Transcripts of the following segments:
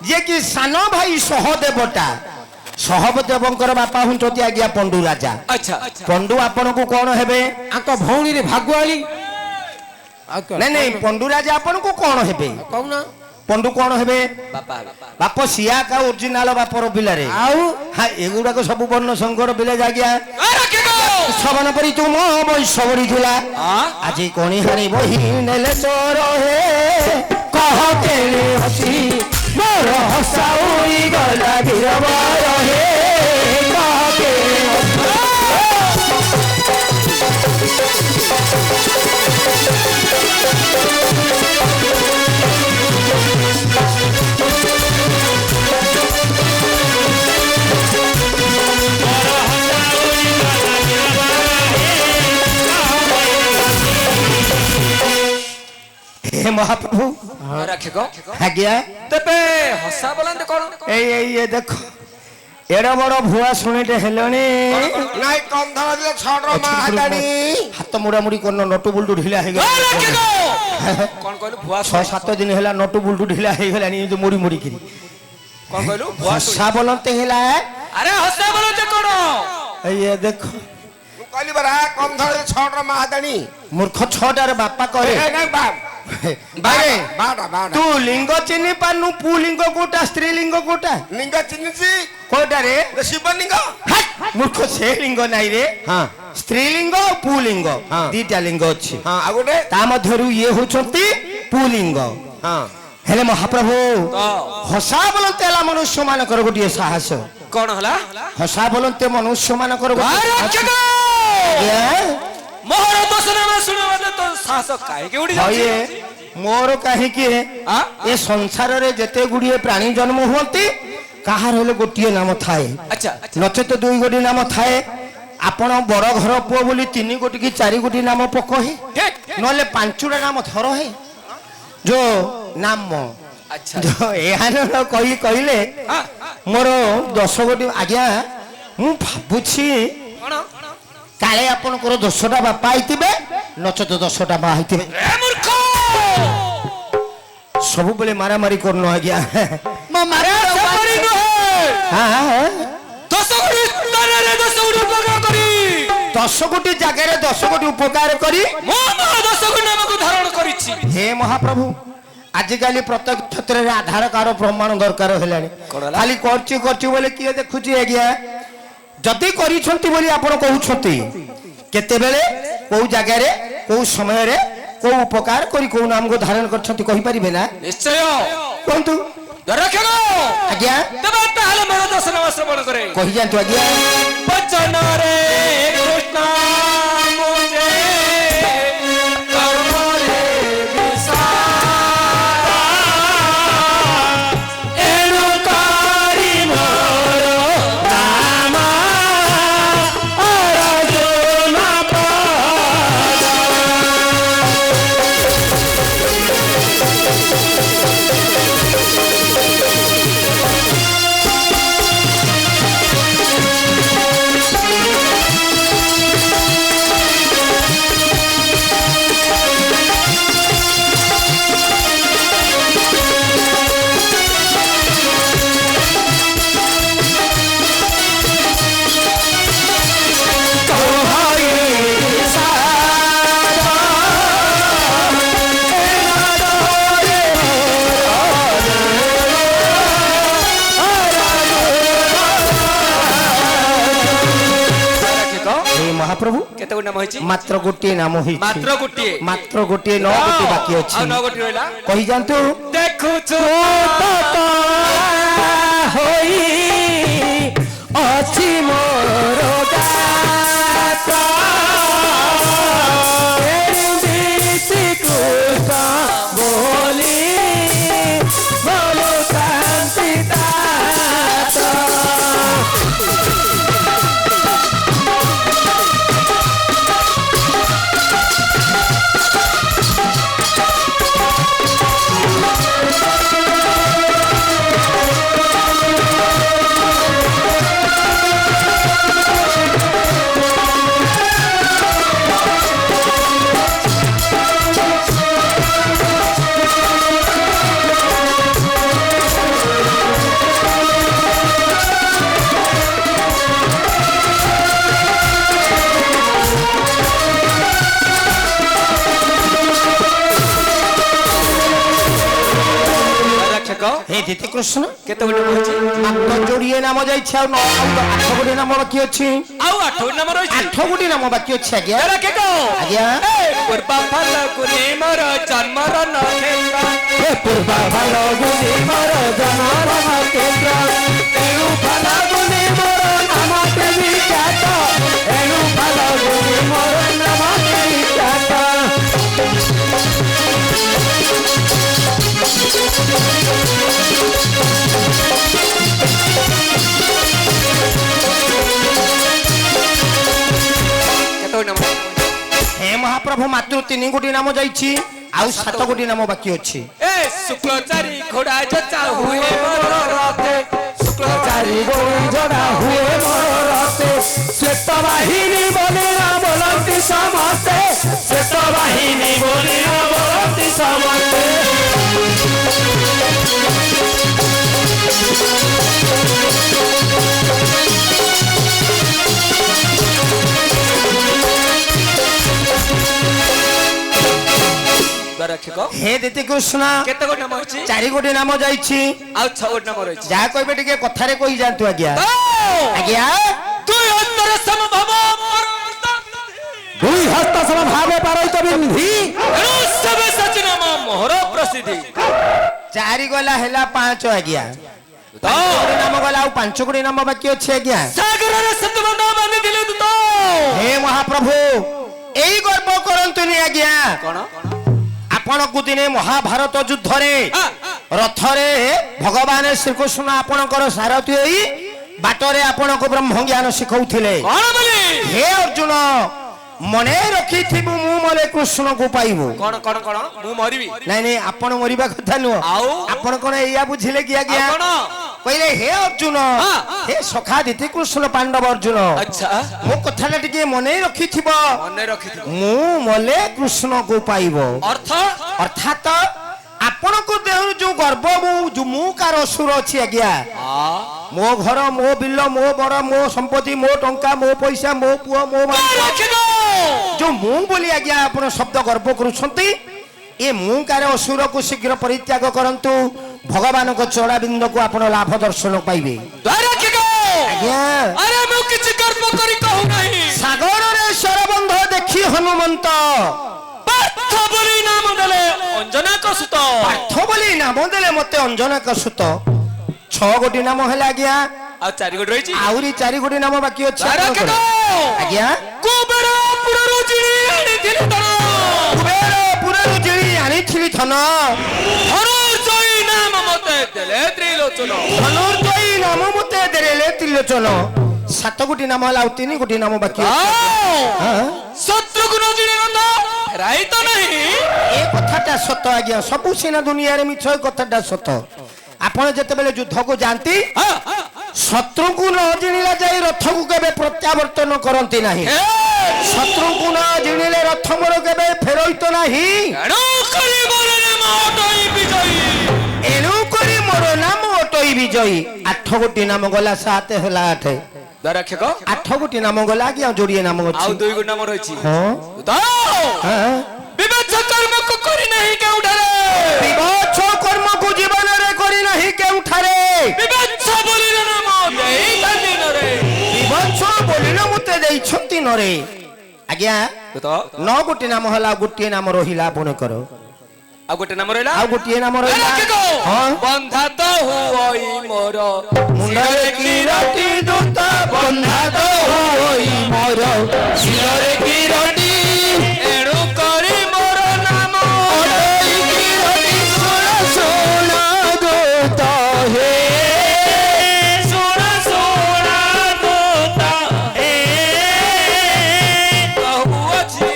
जे कि सानो भाई सहदेवटा सहदेवंकर बापा हुंचती आज्ञा पंडु राजा। अच्छा पंडु आपण को कौन हेबे? आको भौणी रे भागुआली। नहीं नहीं पंडु राजा आपण को कौन हेबे? कौन पंडु कौन हेबे? बापा बाप सिया का ओरिजिनल बापर पिलारे आउ हाँ एगुड़ा को सब वर्ण शंकर पिला जागिया सवन परी तुम वैश्य बढीला आज कणी हाणी बही नेले चोर हे कह केले हसी मोर हसाउई गला गिरवार हे कह केले हे महाप्रभु रखे को आज्ञा तबे हसा बोलंदे कोन ए देखो एड़ा बड़ भुआ शुणीटे हेलनी नाई कम धर दिले छडरो मा हातानी हाथ मुड़ा मुड़ी कोन नटु बुलटु ढिला हे रखे को कोन कहलु भुआ 6-7 दिन हेला नटु बुलटु ढिला हे गेलानी जो मुड़ी मुड़ी किरी कोन कहलु भुआ हसा बोलते हेला अरे हसा बोलंदे कोन ए देखो कहली बरा कम धर दिले छडरो मा हातानी मूर्ख छटार बापा कहे ए नहीं बाप बारे बाड़ा तू लिंग चिन्ही पारनु पुलिंग कोटा स्त्रीलिंग कोटा लिंग चिन्हिसी कोटा रे शिवलिंग मूर्ख से लिंग नाई रे हां स्त्रीलिंग पुलिंग दीटा लिंग अछि हां आ गोटे ता मध्यरु ये होचंती पुलिंग हां हेले महाप्रभु हसा बोलते हला मनुष्य मानकर गोटे साहस कोन हला हसा बोलते मनुष्य मानकर रखे को मोहर दसना में सुनबे तो साहस काहे के उडी जाय मोर काहे कि ए संसार रे जते गुडिए प्राणी जन्म होती काहार हेले गोटिए नाम थाए अच्छा नचेत दुई गोटी नाम थाए आपण बड़ घर पुओ बोली 3 गोटी की 4 गोटी नाम पको हे ठीक नले 5टा नाम थरो हे जो नाम अच्छा जो एहान कहि कहिले मोर 10 गोटी आज्ञा मु भाबुछि कोन काले आपण को 10टा बापा आइतिबे नचेत 10टा बा आइतिबे ए मूर्ख सब बेले मारा मारी करनो आज्ञा म मारे सबरी न हां 10 कोटी तरे रे 10 कोटी उपकार करी 10 कोटी जगह रे 10 कोटी उपकार करी मो 10 कोटी नाम को धारण करिछि हे महाप्रभु आजिकाली प्रत्येक क्षेत्र रे आधार कार्ड प्रमाण दरकार हेलानी खाली करची बोले किए देखुची आज्ञा जति करी छंती बोली आपण कहउछंती केते बेले को जगह रे को समय रे को उपकार करी को नाम को धारण करछंती कहि परिबे ना निश्चय कोंतु रखे को आज्ञा तबे ताले मेरा दर्शन श्रवण करे कहि जानतो आज्ञा बचन रे कृष्ण मुझे कर्म रे विसारा एनु कारी मोर नाम अर्जुन महाप्रभु केते गुण नाम होइछि मात्र गोटे नाम होई मात्र गोटे 9 गोटे बाकी अछि आ 9 गोटे रहला कहि जानतो देखु छु होई अछि मोर गाता एंदी कृष्ण बोली बोलो शांति दाता হে দিতি কৃষ্ণ কেতে গুটি রয়েছে মাত্র যোড়িয়ে নাম যাইছে আর 8 কোটি নাম বাকি ଅଛି ଆଉ 8 নাম রয়েছে 8 কোটি নাম বাকি ଅଛି আজ্ঞା এরা কে গো আজ্ঞা পূর্বা ভাল গুনি মোর জন্মর নক্ষত্র হে পূর্বা ভাল গুনি মোর জন্মর নক্ষত্র এনু ভাল গুনি মোর নাম দেবী খ্যাত এনু ভাল গুনি মোর নাম দেবী খ্যাত কেতে নাম হে মহাপ্রভু মাত্র 3 কোটি নাম যাইছি ଆଉ 7 কোটি নাম বাকি ଅଛି এ শুক্লচারী ঘোড়া জচা হুয়ে মোর রথে শুক্লচারী চারি গৌরী জড়া হুয়ে মোর রথে শ্বেত বাহিনী বলে না বলନ୍ତି ସମସ୍ତେ শ্বেত বাহিনী বলে না বলନ୍ତି ସମସ୍ତେ দরক্ষক হে দিতি কৃষ্ণ কেতে গুটি নাম ଅଛି 4 কোটি নাম যাইছি ଆଉ 6 গুটি নাম রয়েছে ଯାହା କହିବେ ଟିକେ କଥାରେ କହି ଯାଆନ୍ତୁ ଆଜ୍ଞା ଆଜ୍ଞା তুই অন্তর সমভাব দুই হস্ত সমভাবে পারইত বিন্ধি সবে সচিন মোহর প্রসিদ্ধি 4 গলা ହେଲା 5 ଆଜ୍ଞା তো କୋଟି ନାମ ଗଲା ଆଉ 5 କୋଟି ନାମ ବାକି ଅଛି ଆଜ୍ଞା ସାଗରରେ ସେତବନ୍ଧ ବାନ୍ଧି ଦିଲେ ତୁ ତ ହେ ମହାପ୍ରଭୁ ଏଇ ଗର୍ବ କରନ୍ତୁନି ଆଜ୍ଞା কোন ଆପଣଙ୍କୁ ଦିନେ ମହାଭାରତ ଯୁଦ୍ଧରେ ରଥରେ ଭଗବାନ ଶ୍ରୀକୃଷ୍ଣ ଆପଣଙ୍କର ସାରଥୀ ହୋଇ ବାଟରେ ଆପଣଙ୍କୁ ବ୍ରହ୍ମ ଜ୍ଞାନ ଶିଖଉଥିଲେ কোন বলি ହେ ଅର୍ଜୁନ ମନେ ରଖିଥିବୁ ମୁଁ ମଲେ କୃଷ୍ଣଙ୍କୁ ପାଇବୁ কোন কোন কোন মୁ মরিবি ନାଇଁ ନାଇଁ ଆପଣ ମରିବା କଥା ନୁହଁ ଆଉ ଆପଣ କଣ ଏଇଆ ବୁଝିଲେ କି ଆଜ୍ଞା কোন କହିଲେ ହେ ଅର୍ଜୁନ ହେ ସଖା ଦିତି କୃଷ୍ଣ ପାଣ୍ଡବ ଅର୍ଜୁନ আচ্ছা ମୋ କଥାଟା ଟିକେ ମନେ ରଖିଥିବ মনে রাখিথিব ମୁଁ ମଲେ କୃଷ୍ଣଙ୍କୁ ପାଇବ অর্থ ଅର୍ଥାତ ଆପଣଙ୍କ ଦେହରୁ ଯୋଉ ଗର୍ବ ମୁଁ କାର ଅସୁର ଅଛି ଆଜ୍ଞା ମୋ ଘର ମୋ ବିଲ ମୋ ବର ମୋ ସମ୍ପତ୍ତି ମୋ ଟଙ୍କା ମୋ ପଇସା ମୋ ପୁଅ ମୋ ମା রাখিব ଯୋଉ ମୁଁ ବୋଲି ଆଜ୍ଞା ଆପଣ ଶବ୍ଦ ଗର୍ବ କରୁଛନ୍ତି ଏ ମୁଁ କାର ଅସୁରକୁ ଶୀଘ୍ର ପରିତ୍ୟାଗ କରନ୍ତୁ ଭଗବାନଙ୍କ ଚରଣାବିନ୍ଦକୁ ଆପଣ ଲାଭ ଦର୍ଶନ ପାଇବେ রাখিব ଆଜ୍ଞା আরে মু কিছু গর্ব করি কহু নাই ସାଗରରେ ସରବନ୍ଧ ଦେଖି ହନୁମନ୍ତ পার্থ বলি নাম দেলে অঞ্জনা কসুত ପାର୍ଥ ବୋଲି ନାମ ଦେଲେ ମତେ ଅଞ୍ଜନାକ ସୁତ 6 କୋଟି ନାମ ହେଲା ଆଜ୍ଞା আর 4 গুটি রয়েছে ଆହୁରି 4 କୋଟି ନାମ ବାକି ଅଛି রাখিব ଆପଣଙ୍କର। ଆଜ୍ଞା কুবের পুরো জিনি আনিଥିଲି তর କୁବେରପୁରରୁ ଜିଣି ଆଣିଥିଲି ଧନ ধনুর্জয়ী নাম মতে দেলে ত্রিলোচন ଧନୁର୍ଜୟୀ ନାମ ମତେ ଦେଲେ ତ୍ରିଲୋଚନ 7 କୋଟି ନାମ ହେଲା ଆଉ 3 କୋଟି ନାମ ବାକି ଅଛି। ହଁ? শত্রুঘ্ন জিনি তো ফেরাই তো নাই ଏ କଥାଟା ସତ ଆଜ୍ଞା ସବୁ ସିନା ଦୁନିଆରେ ମିଛ ଏ କଥାଟା ସତ ଆପଣ ଯେତେବେଳେ ଯୁଦ୍ଧକୁ ଯାଆନ୍ତି ଶତ୍ରୁଙ୍କୁ ନ ଜିଣିଲା ଯାଇ ରଥକୁ କେବେ ପ୍ରତ୍ୟାବର୍ତ୍ତନ କରନ୍ତି ନାହିଁ ଶତ୍ରୁଙ୍କୁ ନ ଜିଣିଲେ ରଥ ମୋର କେବେ ଫେରଇତ ନାହିଁ ଏଣୁ କରି ମୋର ନାମ ଅଟଇ ବିଜୟୀ 8 କୋଟି ନାମ ଗଲା 7 ହେଲା 8 দরক্ষক 8 କୋଟି নাମ ଗଲା ଆଜ୍ଞା ଯୋଡ଼ିଏ ନାମ আউ ଅଛି 2 গুটি নাম রয়েছে ହଁ ହଁ বিবেচ্য কর্মକୁ করি নাই কেউঠারে বিভৎস কর্মକୁ ଜୀବନରେ କରି ନାହିଁ କେଉଁଠାରେ বিবেচ্য বলি নাম দেই দিନରେ ବିଭତ୍ସ ବୋଲିଲ ମତେ ଦେଇଛନ୍ତି ନରେ ଆଜ୍ଞା তো 9 କୋଟି ନାମ ହେଲା ଗୋଟିଏ ନାମ ରହିଲା ଆପଣଙ୍କର ଆଉ ଗୋଟେ ନାମ ରହିଲା ଆଉ ଗୋଟିଏ ନାମ ରହିଲା ହଁ ବନ୍ଧା ତ ହୁଇ ମୋର ମୁଣ୍ଡରେ କିରଟି ଦୂତ ବନ୍ଧା ତ ହୋଇ ମୋର ଶିରରେ କିରଟି ଏଣୁ କରି ମୋର ନାମ ଅଟଇ କିରଟି ଶୁଣ ଶୁଣ ଦୂତ ହେ ଶୁଣ ଶୁଣ ଦୂତ ହେ କହୁଅଛି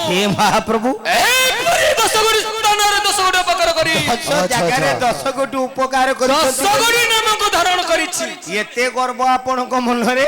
हे महाप्रभु ଏଇପରି 10 ଗୋଟି ସ୍ଥାନରେ 10 ଗୋଟି ଉପକାର କରି ଜାଗାରେ 10 କୋଟି ଉପକାର କରିଛନ୍ତି 10 ଗୋଟି ନାମକୁ ଧାରଣ କରିଛି ଏତେ ଗର୍ବ ଆପଣଙ୍କ ମନରେ